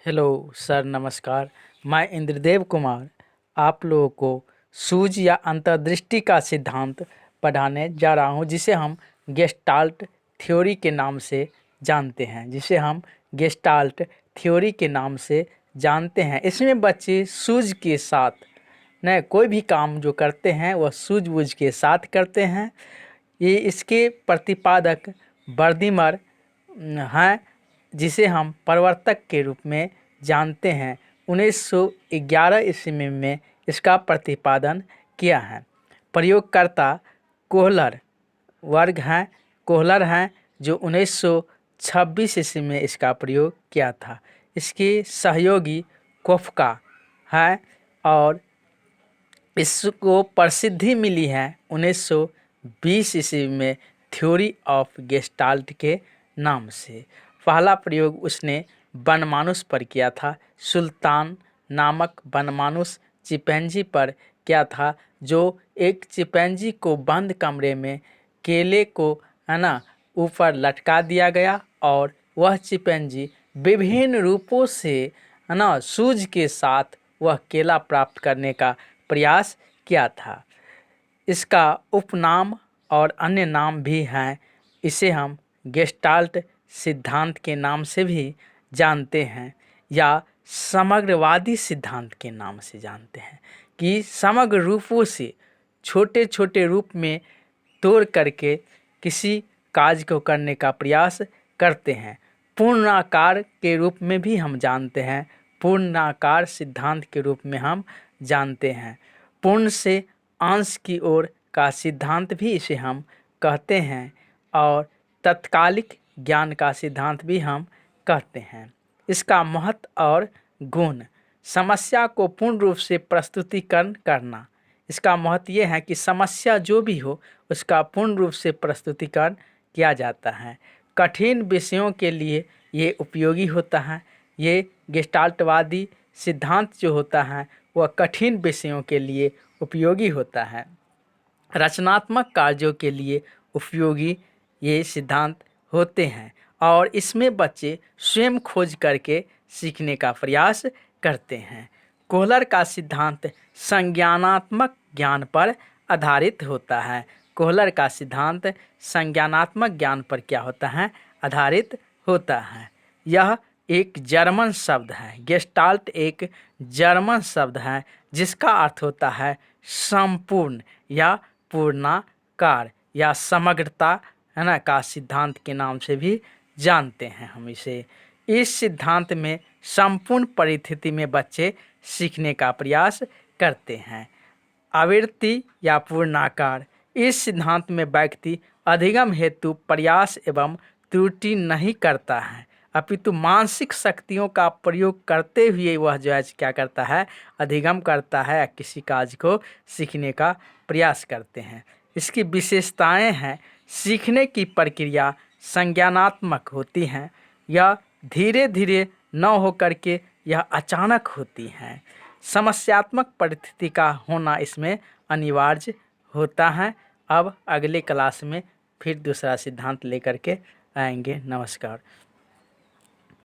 Hello sir, नमस्कार। मैं इंद्रदेव कुमार आप लोगों को सूझ या अंतर्दृष्टि का सिद्धांत पढ़ाने जा रहा हूं, जिसे हम गेस्टाल्ट थ्योरी के नाम से जानते हैं। इसमें बच्चे सूझ के साथ न कोई भी काम जो करते हैं वह सूझबूझ के साथ करते हैं। ये इसके प्रतिपादक वर्दिमर हैं, जिसे हम प्रवर्तक के रूप में जानते हैं। 1911 ईस्वी में इसका प्रतिपादन किया है। प्रयोगकर्ता कोहलर हैं जो 1926 ईस्वी में इसका प्रयोग किया था। इसके सहयोगी कोफ्का है और इसको प्रसिद्धि मिली है 1920 ईस्वी में थ्योरी ऑफ गेस्टाल्ट के नाम से। पहला प्रयोग उसने बनमानुस पर किया था। सुल्तान नामक बनमानुस चिंपैंजी पर किया था, जो एक चिंपैंजी को बंद कमरे में केले को ऊपर लटका दिया गया और वह चिंपैंजी विभिन्न रूपों से सूझ के साथ वह केला प्राप्त करने का प्रयास किया था। इसका उपनाम और अन्य नाम भी हैं। इसे हम गेस्टाल्ट सिद्धांत के नाम से भी जानते हैं या समग्रवादी सिद्धांत के नाम से जानते हैं, कि समग्र रूपों से छोटे छोटे रूप में तोड़ करके किसी कार्य को करने का प्रयास करते हैं। पूर्णाकार के रूप में भी हम जानते हैं, पूर्णाकार सिद्धांत के रूप में हम जानते हैं। पूर्ण से अंश की ओर का सिद्धांत भी इसे हम कहते हैं और तत्कालिक ज्ञान का सिद्धांत भी हम कहते हैं। इसका महत्व और गुण: समस्या को पूर्ण रूप से प्रस्तुतिकरण करना। इसका महत्व ये है कि समस्या जो भी हो उसका पूर्ण रूप से प्रस्तुतिकरण किया जाता है। कठिन विषयों के लिए ये उपयोगी होता है। ये गेस्टाल्टवादी सिद्धांत जो होता है वह कठिन विषयों के लिए उपयोगी होता है। रचनात्मक कार्यों के लिए उपयोगी ये सिद्धांत होते हैं और इसमें बच्चे स्वयं खोज करके सीखने का प्रयास करते हैं। कोहलर का सिद्धांत संज्ञानात्मक ज्ञान पर आधारित होता है। कोहलर का सिद्धांत संज्ञानात्मक ज्ञान पर क्या होता है? आधारित होता है। यह एक जर्मन शब्द है। गेस्टाल्ट एक जर्मन शब्द है जिसका अर्थ होता है संपूर्ण या पूर्णाकार या समग्रता का सिद्धांत के नाम से भी जानते हैं हम इसे। इस सिद्धांत में संपूर्ण परिस्थिति में बच्चे सीखने का प्रयास करते हैं। आवृत्ति या पूर्णाकार: इस सिद्धांत में व्यक्ति अधिगम हेतु प्रयास एवं त्रुटि नहीं करता है, अपितु मानसिक शक्तियों का प्रयोग करते हुए वह जो है क्या करता है? अधिगम करता है या किसी कार्य को सीखने का प्रयास करते हैं। इसकी विशेषताएं हैं: सीखने की प्रक्रिया संज्ञानात्मक होती हैं, यह धीरे धीरे न होकर के यह अचानक होती हैं। समस्यात्मक परिस्थिति का होना इसमें अनिवार्य होता है। अब अगले क्लास में फिर दूसरा सिद्धांत लेकर के आएंगे। नमस्कार।